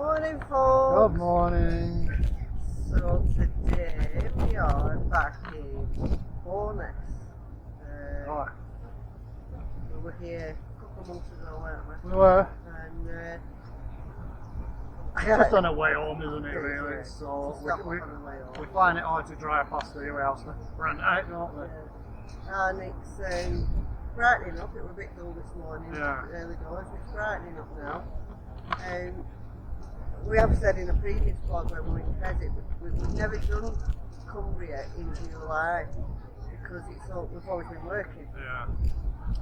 Morning, folks. Good morning. So today we are back in Bowness. We were here a couple of months ago, weren't we? We were. And It's just on a way home, isn't it, really? Yeah. So It's not on the way home. we find it hard to drive past the house for night, don't we? Yeah. And it's brightening up. It was a bit dull this morning, Yeah. early doors. It's brightening up now. We have said in a previous vlog when we were in Credit, we've never done Cumbria in July because we've always been working. Yeah.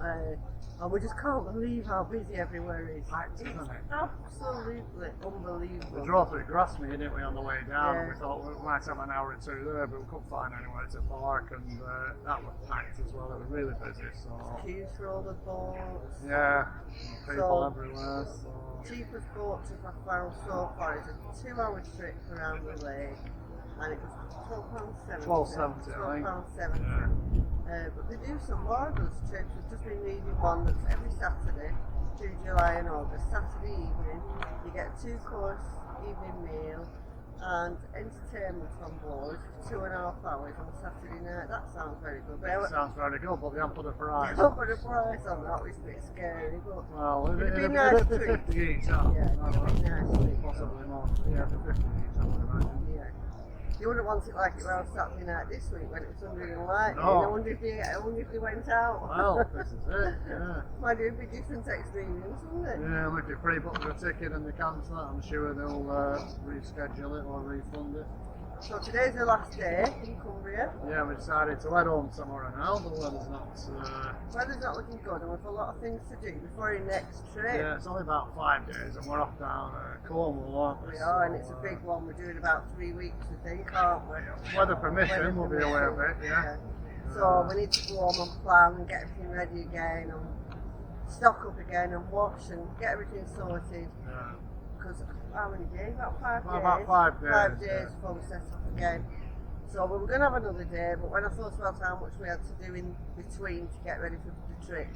And we just can't believe how busy everywhere is. Packed, isn't it? Absolutely unbelievable. We drove through Grasmere, didn't we, on the way down? Yeah. And we thought we might have an hour or two there, but we couldn't find anywhere to park, and that was packed as well. It was really busy. So Queues for all the boats. yeah, people So, everywhere. So Cheapest boat trip I've found so far is a 2-hour trip around the lake, and it was £12.70. £12.70, I think. But they do some marvellous trips. We've just been reading one that's every Saturday through July and August. Saturday evening, you get a 2-course evening meal and entertainment on board for 2.5 hours on Saturday night. That sounds very good. That sounds very good, but they haven't put a price. Don't put a price on that, which is a bit scary. But Well, it'd be it'd nice be to 50 each, huh? Yeah, it'd be nice to Possibly more. Yeah, for 50 each, I would imagine. yeah. You wouldn't want it like it was Saturday night this week when it was thundering and lightning. No. I wonder if they went out. Well, this is it, yeah. Might do be different experience, wouldn't it? Yeah, well, if you pre-book the ticket and they cancel it, I'm sure they'll reschedule it or refund it. So today's the last day in Cumbria. Yeah, we decided to head home tomorrow now, the weather's not... Weather's not looking good and we've a lot of things to do before our next trip. Yeah, it's only about 5 days and we're off down Cornwall, aren't we? We are, and it's a big one. We're doing about 3 weeks, I think, aren't we? Weather permission, we'll be away a bit, yeah. So we need to go home and plan and get everything ready again and stock up again and wash and get everything sorted. Yeah. Because how many days? About 5 days? About 5 days. 5 days before we set off again. So we were going to have another day, but when I thought about how much we had to do in between to get ready for the trip,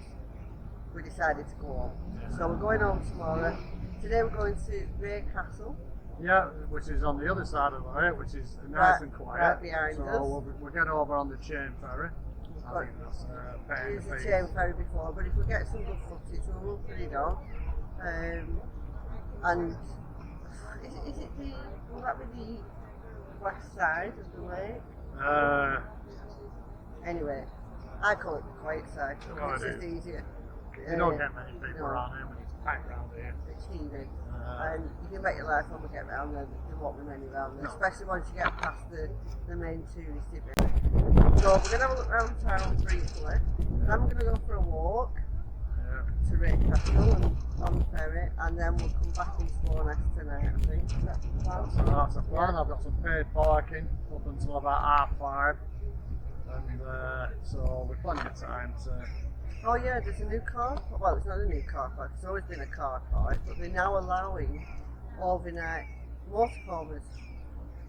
we decided to go home. So we're going home tomorrow. Today we're going to Wray Castle. Yeah, which is on the other side of the lake, which is nice and quiet. Right behind so us. We'll get over on the chain ferry. I think that's paying Used the the fees. chain ferry before, but if we get some good footage, we'll put it on. And is it will that be the west side of the lake? Anyway, I call it the quiet side because it's just easier. You don't get many people around here when it's packed around here. It's heaving. And you can bet your life when we get round there, there won't be many around there, especially once you get past the main touristy bit. So we're going to have a look around town briefly. Then we're going to go for a walk to Wray Castle and on the ferry, and then we'll come back into Bowness tonight, I think. That's the plan. So that's the plan. I've got some paid parking up until about 5:30. And so we've plenty of time to... Oh yeah, there's a new car. Well, it's not a new car park. It's always been a car park, but they're now allowing overnight motorhomes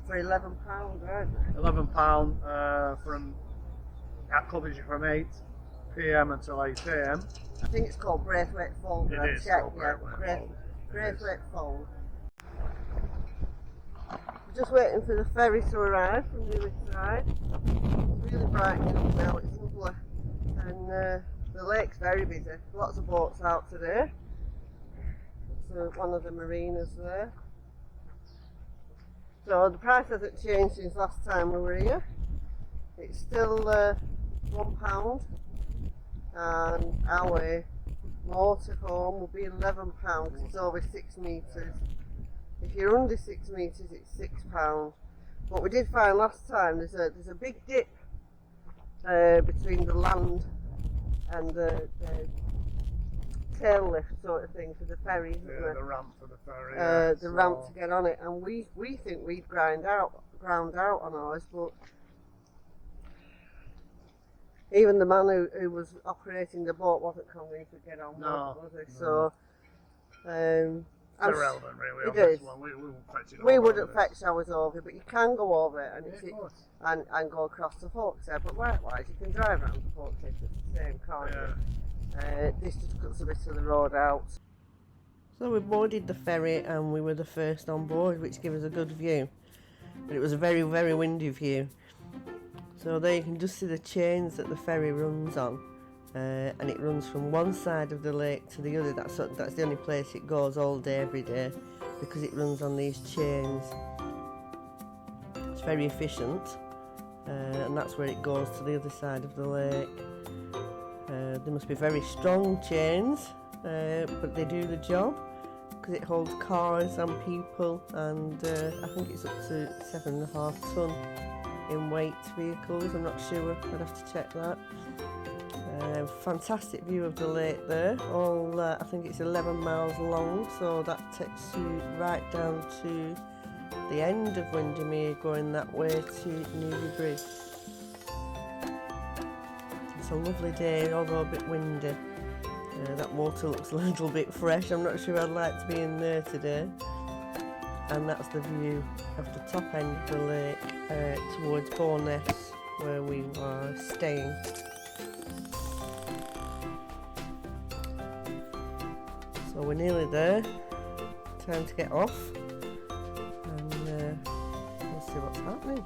for £11, aren't they? £11 that covers you from 8 PM until 8 AM. I think it's called Braithwaite Fold. It is called Braithwaite Fold. Just waiting for the ferry to arrive from the other side. It's really brightening up now. It's lovely, and the lake's very busy. Lots of boats out today. It's one of the marinas there. So the price hasn't changed since last time we were here. It's still £1, and our motorhome will be £11 because it's over 6 metres. If you're under 6 metres, it's £6. But we did find last time there's a big dip between the land and the tail lift sort of thing for the ferry, isn't there? The ramp for the ferry. The ramp to get on it, and we think we'd ground out on ours, but even the man who was operating the boat wasn't convinced to get on board, was he? So it's irrelevant really. It is. We won't fetch it. We wouldn't fetch ours over, but you can go over it and go across the Hawkshead. But likewise, you can drive around the Hawkshead. It's the same, can't you? This just cuts a bit of the road out. So we boarded the ferry and we were the first on board, which gave us a good view. But it was a very, very windy view. So there you can just see the chains that the ferry runs on. And it runs from one side of the lake to the other. That's the only place it goes all day, every day, because it runs on these chains. It's very efficient, and that's where it goes to the other side of the lake. They must be very strong chains, but they do the job because it holds cars and people, and I think it's up to 7.5 ton in weight vehicles. I'm not sure, I'd have to check that. Fantastic view of the lake there. I think it's 11 miles long, so that takes you right down to the end of Windermere, going that way to Newry Bridge. It's a lovely day, although a bit windy. That water looks a little bit fresh. I'm not sure I'd like to be in there today. And that's the view of the top end of the lake towards Bowness, where we were staying. So we're nearly there. Time to get off, and we'll see what's happening.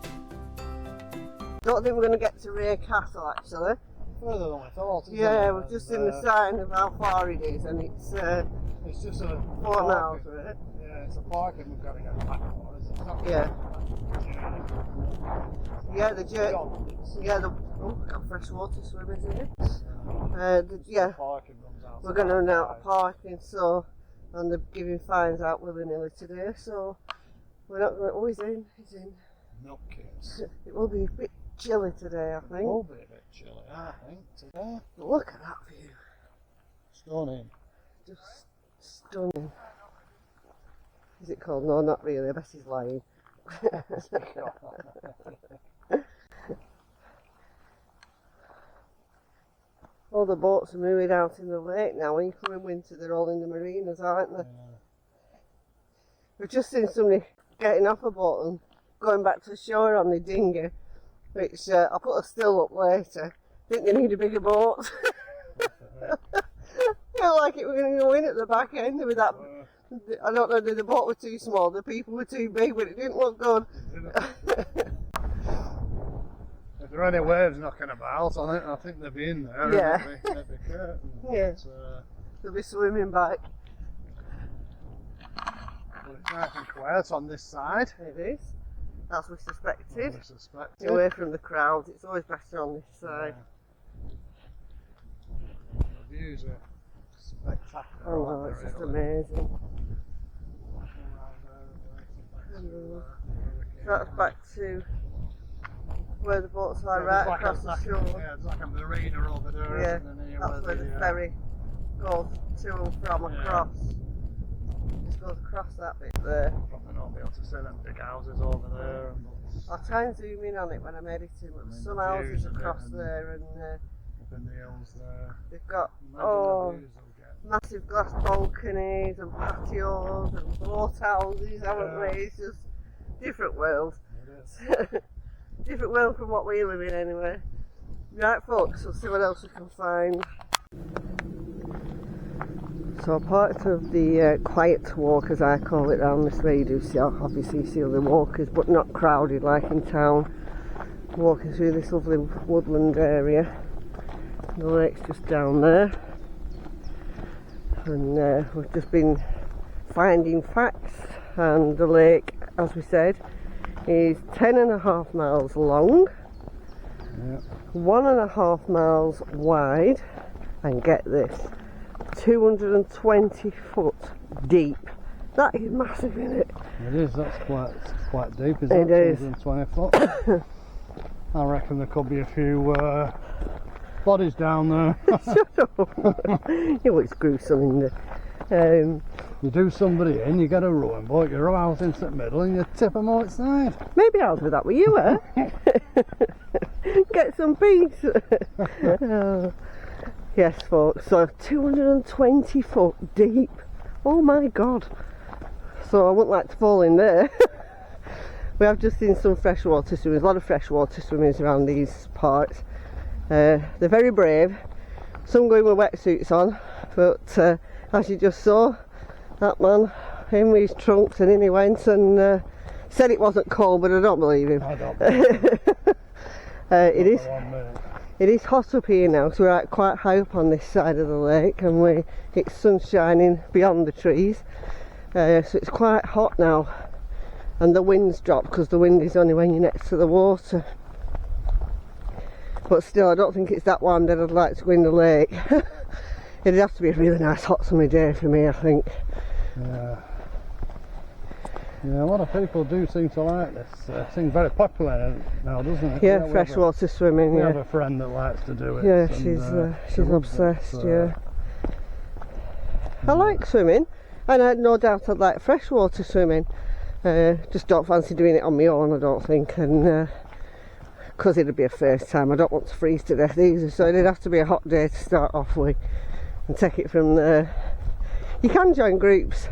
Don't think we're going to get to Wray Castle actually. Further than I thought. Yeah, we've just seen the sign of how far it is, and it's just a 4 miles, right? Yeah, it's a parking we've got to get back for. It's not got fresh water swimmers in it. Parking runs out. We're going to run out of parking, so, and they're giving fines out willy-nilly today, so we're not going to, he's in. No kids. It will be a bit chilly today, I think. It will be a bit chilly, I think, today. But look at that view. Stunning. Just stunning. Is it cold? No, not really, I bet he's lying. All the boats are moving out in the lake now. When you come in winter, they're all in the marinas, aren't they? Yeah. We've just seen somebody getting off a boat and going back to the shore on the dinghy, which I'll put a still up later. I think they need a bigger boat. I feel like it, we're going to go in at the back end with that. I don't know if the boat were too small, the people were too big, but it didn't look good. If there are any waves knocking about, I think they'll be in there. Yeah. They'll be curtains. Yeah. They'll be swimming back. Well, it's nice and quiet on this side. It is. As we suspected. Away from the crowd. It's always better on this side. Yeah. The views are spectacular. Oh wow, it's just amazing. So that's back to where the boats are, right across the shore. Yeah, there's like a marina over there. Yeah, and then that's where the ferry goes to and from across. Just goes across that bit there. Probably not be able to see them big houses over there. I'll try and zoom in on it when I'm editing, but there's some houses across there, and up in the hills there. They've got massive glass balconies and patios and boat houses, haven't they? It's just different world. It is. Different world from what we live in anyway. Right folks, we'll see what else we can find. So part of the quiet walk, as I call it, around this way, you do see, obviously you see other walkers, but not crowded like in town. Walking through this lovely woodland area. The lake's just down there. And we've just been finding facts, and the lake, as we said, is 10.5 miles long, 1.5 miles wide, and get this, 220 foot deep. That is massive, isn't it? It is, that's quite deep, isn't it? It is. 220 foot. I reckon there could be a few bodies down there. Shut up. It looks gruesome, isn't it? You do somebody in, you get a rowing boat, you row out into the middle and you tip them outside. Maybe I'll do that with you, Get some peace. Yes folks, so 220 foot deep. Oh my god. So I wouldn't like to fall in there. We have just seen some freshwater swimmers, a lot of freshwater swimmers around these parts. They're very brave. Some going with wetsuits on, but as you just saw, That man, in with his trunks, and in he went, and said it wasn't cold, but I don't believe him. I don't believe it is hot up here now, so we're quite high up on this side of the lake, and it's sun shining beyond the trees, so it's quite hot now, and the wind's dropped because the wind is only when you're next to the water. But still, I don't think it's that warm that I'd like to go in the lake. It'd have to be a really nice hot summer day for me, I think. Yeah. Yeah, a lot of people do seem to like this. It seems very popular now, doesn't it? Yeah, freshwater swimming. We yeah. have a friend that likes to do it. Yeah, and, she's obsessed. Yeah. I like swimming, and I had no doubt I'd like freshwater swimming. Just don't fancy doing it on my own, I don't think, and because it'd be a first time, I don't want to freeze to death either. So it'd have to be a hot day to start off with, and take it from there. You can join groups.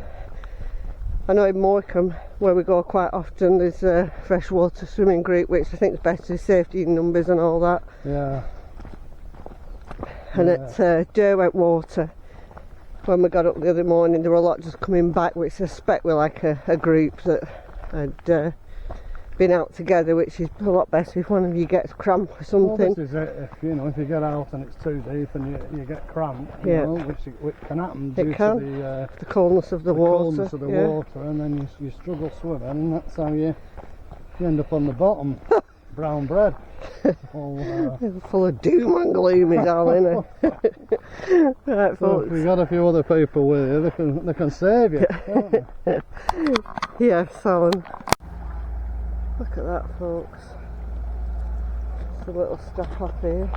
I know in Morecambe, where we go quite often, there's a freshwater swimming group, which I think is better, safety in numbers and all that. Yeah. And at Derwent Water, when we got up the other morning, there were a lot just coming back, which I suspect were like a group that had been out together, which is a lot better if one of you gets cramp or something. Well, this is it. If you get out and it's too deep and you get cramp, Yeah. which can happen due to the coldness of the water. Coldness of the water, and then you struggle swimming, and that's how you end up on the bottom. Brown bread. Full of doom and gloom is all in it. Right, so folks. if we got a few other people with you, they can save you. Can't they? Yes, Alan. Look at that, folks. Just a little stop off here.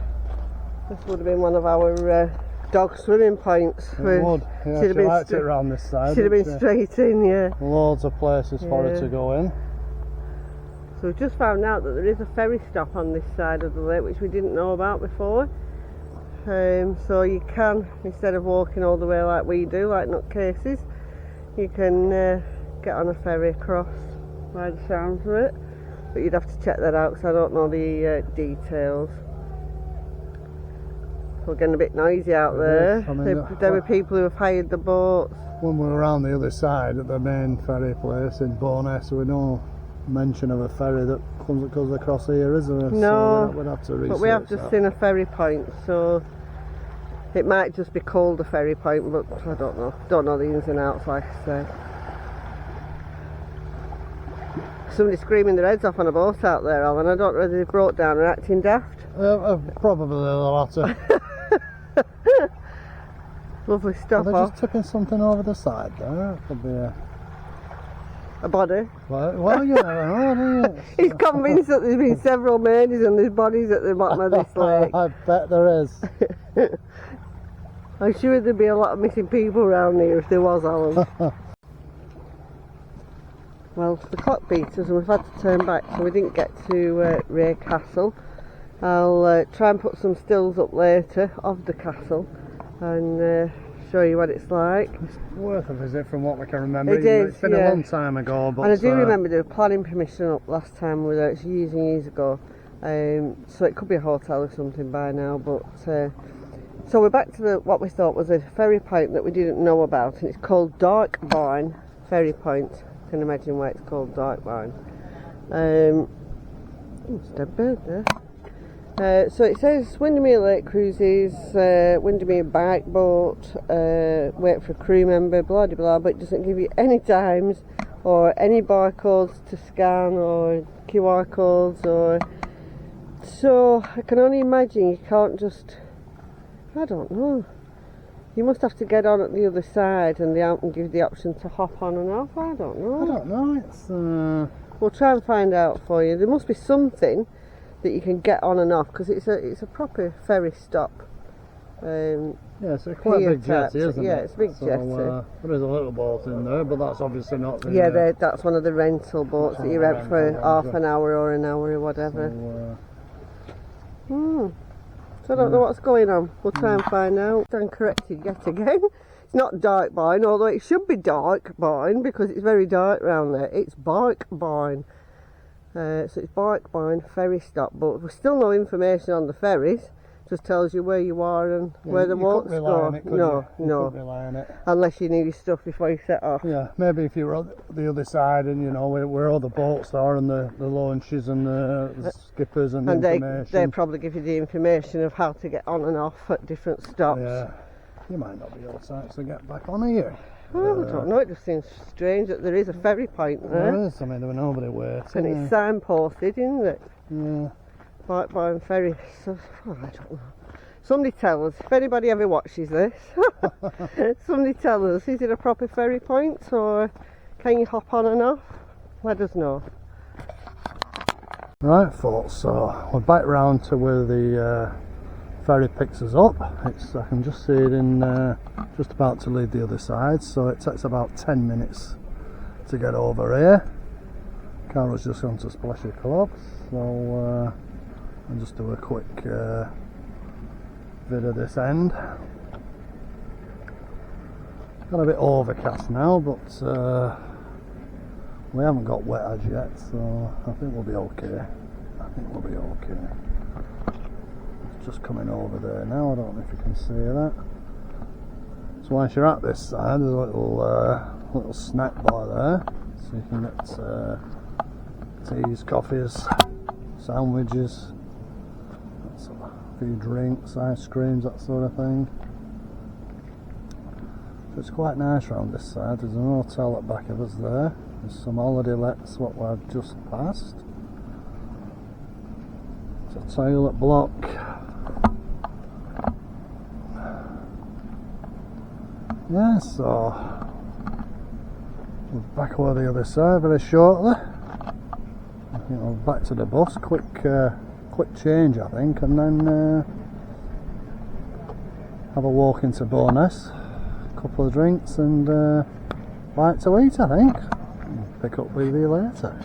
This would have been one of our dog swimming points. It would. Yeah, she likes it around this side. Should have been straight in, yeah. Loads of places for her to go in. So we've just found out that there is a ferry stop on this side of the lake, which we didn't know about before. So you can, instead of walking all the way like we do, like nutcases, you can get on a ferry across, by the sounds of it. But you'd have to check that out because I don't know the details. We're getting a bit noisy out there. I mean, there were people who have hired the boats. When we're around the other side at the main ferry place in Bowness, we no mention of a ferry that goes across here, is there? No, so we'd have to research but we have just seen a ferry point, so it might just be called a ferry point, but I don't know. Don't know the ins and outs, like I say. Somebody screaming their heads off on a boat out there, Alan. I don't know whether they broke down or acting daft. Probably the latter. Lovely stuff. They're just tipping something over the side there. It could be a body. Well, you never know, do you? He's convinced that there's been several murders and there's bodies at the bottom of this lake. I bet there is. I'm sure there'd be a lot of missing people around here if there was, Alan. Well, the clock beat us and we've had to turn back, so we didn't get to Wray Castle. I'll try and put some stills up later of the castle and show you what it's like. It's worth a visit from what we can remember. It is, It's been a long time ago, but and I do remember there was planning permission up last time we were there. It's years and years ago, so it could be a hotel or something by now. But so we're back to what we thought was a ferry point that we didn't know about, and it's called Darkbourne Ferry Point. I can imagine why it's called Darkbourne. It's a dead bird there. So it says Windermere Lake Cruises, Windermere bike boat, wait for a crew member, blah blah blah, but it doesn't give you any times or any barcodes to scan or QR codes, or so I can only imagine you can't just, I don't know, you must have to get on at the other side and they don't give the option to hop on and off. I don't know. It's we'll try and find out for you. There must be something that you can get on and off, because it's a proper ferry stop. Yeah, it's quite a big jetty, isn't it? Yeah, it's a big jetty. There is a little boat in there, but that's obviously not the... Yeah, that's one of the rental boats that you rent for half an hour or an hour or whatever. So I don't know what's going on. We'll try and find out. Stand corrected yet again. It's not Darkbourne, although it should be Darkbourne because it's very dark round there. It's Barkbourne. So it's Barkbourne ferry stop, but there's still no information on the ferries. Just tells you where you are and Yeah, where the you boats couldn't rely go. on it, could No, you? You no. couldn't rely on it. Unless you knew your stuff before you set off. Yeah, maybe if you were on the other side and you know where all the boats are and the launches and the skippers and the information. They probably give you the information of how to get on and off at different stops. Yeah, you might not be able to actually get back on here. Well, I don't know, it just seems strange that there is a ferry point there. There is, I mean there were nobody waiting. And it's signposted, isn't it? Yeah. Like buying ferry. So, oh, I don't know. Somebody tell us, if anybody ever watches this, somebody tell us, is it a proper ferry point or can you hop on and off? Let us know. Right folks, so we're back round to where the ferry picks us up. I can just see it in just about to leave the other side, so it takes about 10 minutes to get over here. Carol's just gone to Splashy Club, so I'll just do a quick bit of this end. Got a bit overcast now, but we haven't got wet as yet, so I think we'll be okay. It's just coming over there now, I don't know if you can see that. So once you're at this side, there's a little snack bar there, so you can get teas, coffees, sandwiches, a few drinks, ice creams, that sort of thing. So it's quite nice around this side. There's an hotel at the back of us there. There's some holiday lets what we've just passed. It's a toilet block. Yeah, so we're back over the other side very shortly. I think we're back to the bus. Quick change, I think, and then have a walk into Bowness, a couple of drinks, and bite to eat, I think. Pick up with you later.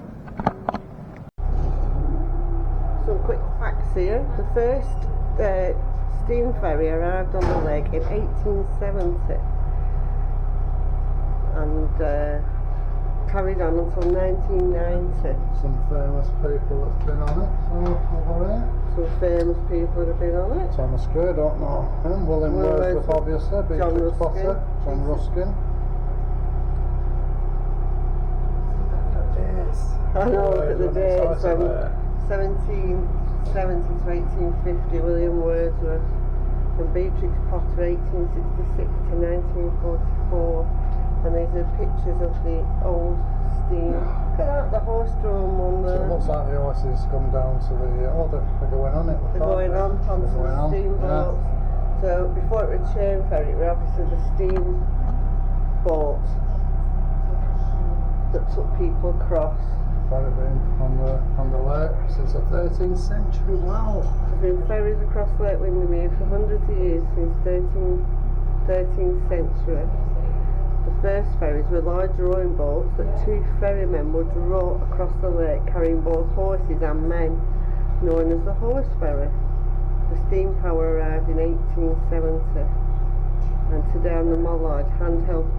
Some quick facts here. The first steam ferry arrived on the lake in 1870 and carried on until 1990. Some famous people that's been on it, so over here. Some famous people that have been on it. Thomas Gray, don't know him. William Wordsworth, obviously. Beatrix Potter, John Ruskin. I know, look at the dates from 1770 to 1850, William Wordsworth, from Beatrix Potter 1866 to 1944, and these are pictures of the old steam. Look at that, the horse drum on the... So it looks like the horses come down to the... they're going on it. They're going on onto the steamboats. Yeah. So before it was a chain ferry, it was obviously the steam boats that took people across. Ferry been on the lake since the 13th century. Wow! There have been ferries across Lake Windermere for hundreds of years, since 13th century. The first ferries were large rowing boats that two ferrymen would row across the lake carrying both horses and men, known as the horse ferry. The steam power arrived in 1870, and today on the Mollard, handheld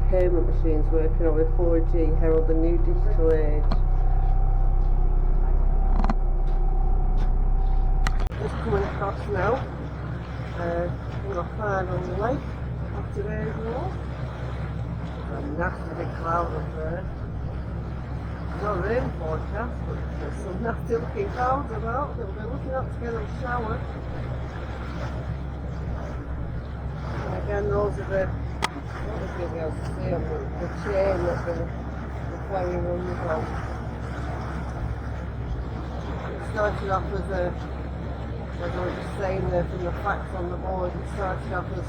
payment machines working over 4G herald the new digital age. Just coming across now, we're fine on the lake of today's walk. A nasty big cloud up there. No rain forecast, but there's some nasty looking clouds about that we'll be looking up to get a shower. And again, those are the, what was going to be able to see on the chain that the ferry runs on. It started off as I was just saying there from the facts on the board, it started off as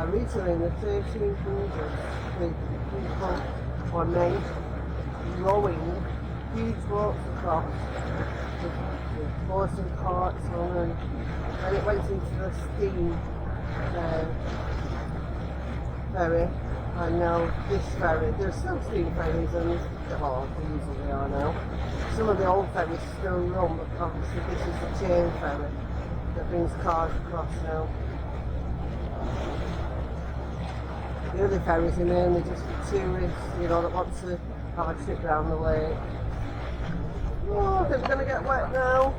originally in the 1300s with people or men rowing huge boats across with horse and carts on, and then it went into the steam ferry, and now this ferry. There's still steam ferries, and well, usually they are now. Some of the old ferries still run, but obviously this is the chain ferry that brings cars across now. The other ferries are mainly just for tourists, that want to have a trip down the lake. Oh, I think we're going to get wet now.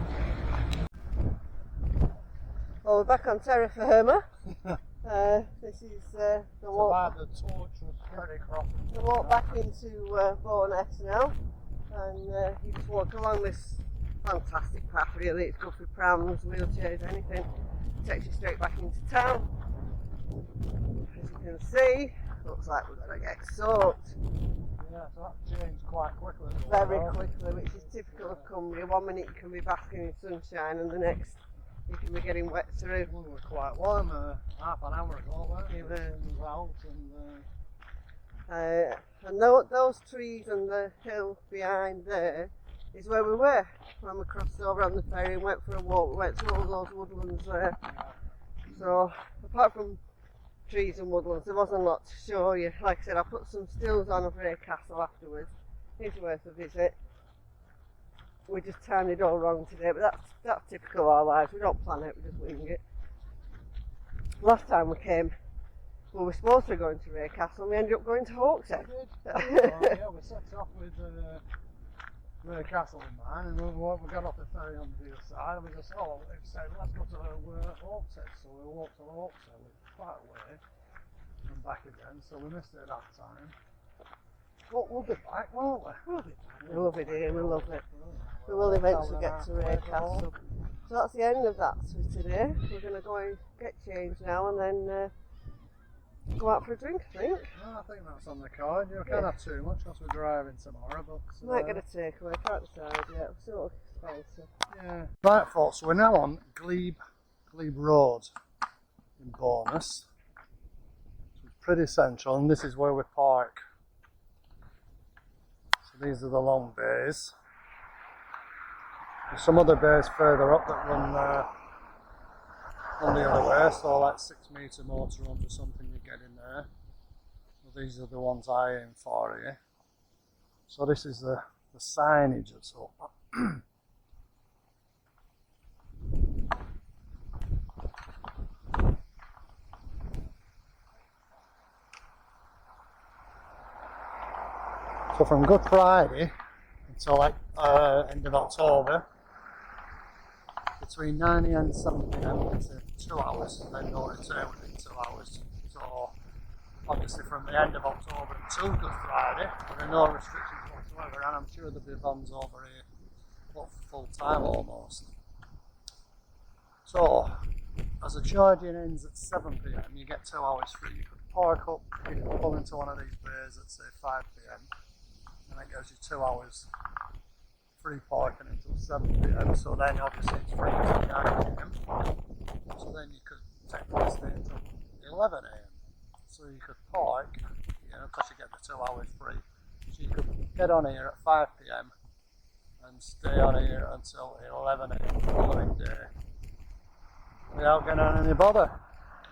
Well, we're back on terra firma. This is the walk. The tortuous ferry crossing. The walk back into Bowness now, and you just walk along this fantastic path. Really, it's good for prams, wheelchairs, anything. It takes you straight back into town. As you can see, looks like we're going to get soaked. Yeah, so that changed quite quickly. Very quickly, which is typical of Cumbria. 1 minute you can be basking in sunshine, and the next you can be getting wet through. We were quite warm half an hour ago, weren't we? The sun was out and those trees and the hill behind there is where we were when we crossed over on the ferry and went for a walk. We went through all those woodlands there. So apart from trees and woodlands, there wasn't a lot to show you. Like I said, I put some stills on of Wray Castle afterwards. It's worth a visit. We just timed it all wrong today, but that's typical of our lives. We don't plan it, we just wing it. Last time we came, we were supposed to be going to Wray Castle and we ended up going to Hawkshead. Yeah, we set off with Wray Castle in mind, and we got off the ferry on the other side, and we just said, let's go to Hawkshead. So we walked to Hawkshead, which was quite a way, and back again, so we missed it that time. But we'll be back, won't we? We'll be back. We love it here, we love it. We will eventually get to Wray Castle. So that's the end of that for today. We're going to go and get changed now and then go out for a drink, I think. Yeah, I think that's on the card. You can't have too much because we're driving tomorrow, but... Might get a takeaway, can't decide yet. We'll see what it's fancy. Yeah. Right folks, we're now on Glebe Road in Bowness. It's pretty central, and this is where we park. So these are the long bays. There's some other bays further up that run the other way, so like 6 metre motorhomes or something you get in there. Well, these are the ones I aim for here. So this is the signage that's up. So from Good Friday until like end of October, between 9 and 7 PM, it's 2 hours, and then no return within 2 hours. So obviously from the end of October until Good Friday, there are no restrictions whatsoever, and I'm sure there'll be vans over here full time almost. So as the charging ends at 7 PM, you get 2 hours free. You could park up, you could pull into one of these bays at say 5 PM, and that gives you 2 hours free parking until 7 PM, so then obviously it's free until 9 PM. So then you could technically stay until 11 AM. So you could park, because you get the 2 hours free. So you could get on here at 5 PM and stay on here until 11 AM the following day without getting on any bother.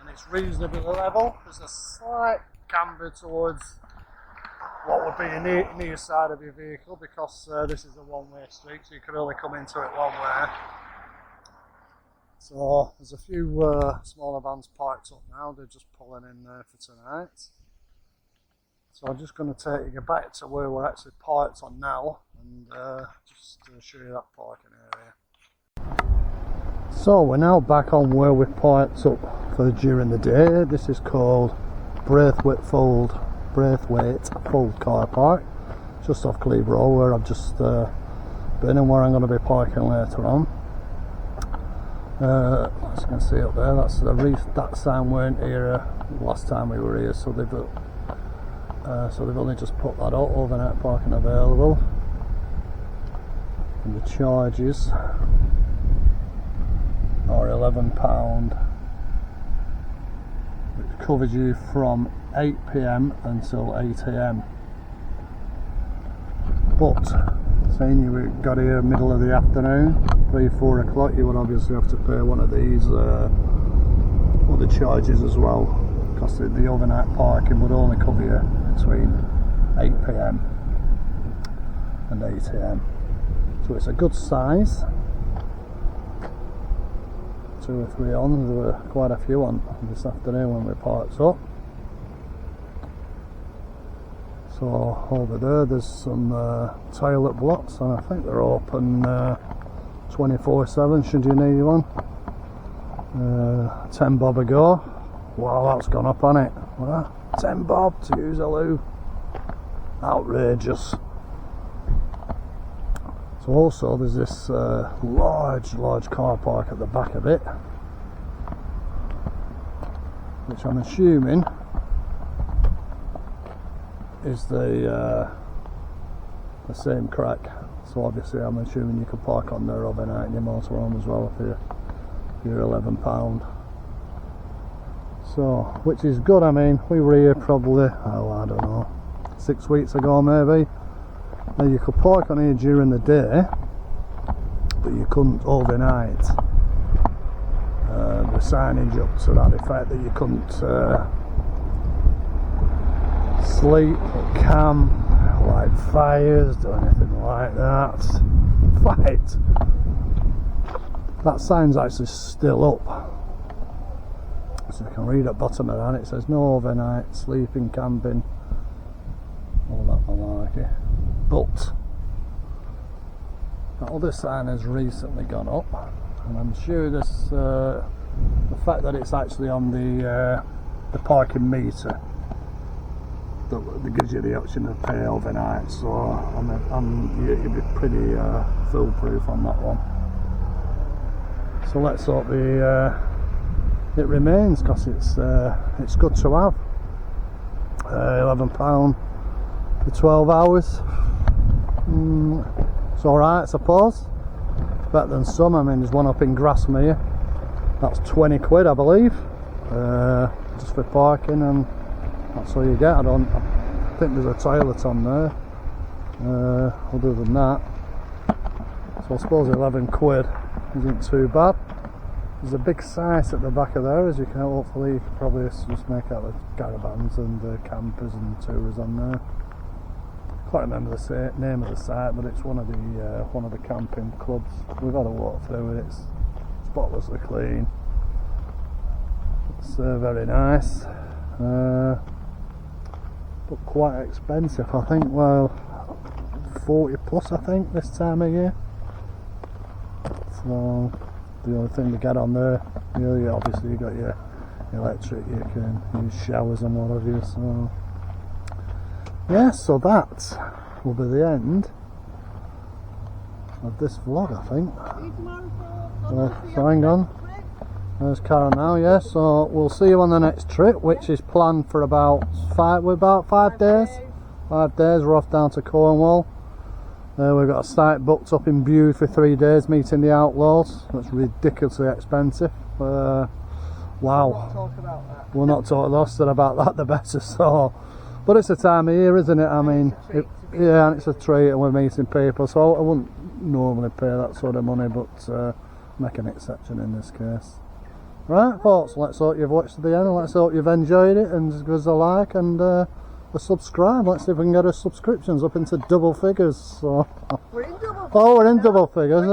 And it's reasonably level. There's a slight camber towards what would be a near side of your vehicle, because this is a one-way street, so you can only come into it one way. So there's a few smaller vans parked up now. They're just pulling in there for tonight. So I'm just going to take you back to where we're actually parked on now, and just show you that parking area. So we're now back on where we parked up for during the day. This is called Braithwaite Fold car park, just off Glebe Road, where I've just been and where I'm going to be parking later on. As you can see up there, that's the reef. That sign weren't here last time we were here, so they've only just put that out, overnight parking available. And the charges are £11, which covers you from 8 PM until 8 AM. But saying you got here middle of the afternoon, 3-4 o'clock, you would obviously have to pay one of these other charges as well, because the overnight parking would only cover you between 8 PM and 8 AM. So it's a good size. 2 or 3 on. There were quite a few on this afternoon when we parked up. So over there's some toilet blocks, and I think they're open 24/7 should you need one. 10 bob a go. Wow, that's gone up on it. 10 bob to use a loo. Outrageous. So also there's this large car park at the back of it, which I'm assuming is the same crack. So obviously I'm assuming you can park on there overnight in your motorhome as well for your £11. So, which is good. I mean, we were here probably, oh, I don't know, 6 weeks ago maybe. Now you could park on here during the day, but you couldn't overnight. The signage up to that effect that you couldn't sleep or camp, light fires, do anything like that. Fight! That sign's actually still up. So you can read at the bottom of that, it says no overnight sleeping, camping, all that malarkey. But that other sign has recently gone up, and I'm sure this the fact that it's actually on the parking meter that gives you the option to pay overnight. So you'd be pretty foolproof on that one. So let's hope it remains, because it's good to have. £11 for 12 hours. It's alright, I suppose. Better than some. I mean, there's one up in Grasmere. That's 20 quid, I believe, just for parking, and that's all you get. I think there's a toilet on there. Other than that, so I suppose 11 quid isn't too bad. There's a big site at the back of there, as you can hopefully probably just make out the caravans and the campers and tours on there. Can't remember the name of the site, but it's one of the camping clubs. We've had a walk through it. It's spotlessly clean. It's very nice, but quite expensive. I think, well, 40 plus I think this time of year. So the only thing to get on there, obviously you got your electric, you can use showers and what have you. So yeah, so that will be the end of this vlog, I think. So hang on, there's Karen now. Yeah, so we'll see you on the next trip, which is planned for about 5 days. 5 days. We're off down to Cornwall. We've got a site booked up in Bude for 3 days, meeting the Outlaws. That's ridiculously expensive. Wow. We'll not talk less than about that, the better. So, but it's a time of year, isn't it? I mean, yeah, and it's a treat, and we're meeting people. So I wouldn't normally pay that sort of money, but make an exception in this case. Right, folks. Let's hope you've watched to the end. Let's hope you've enjoyed it, and give us a like and a subscribe. Let's see if we can get our subscriptions up into double figures. So We're in double figures. oh, we're in double figures.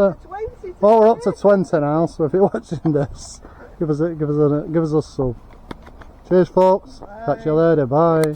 We're up to 20 now. So if you're watching this, give us a sub. Cheers, folks. Catch you later. Bye.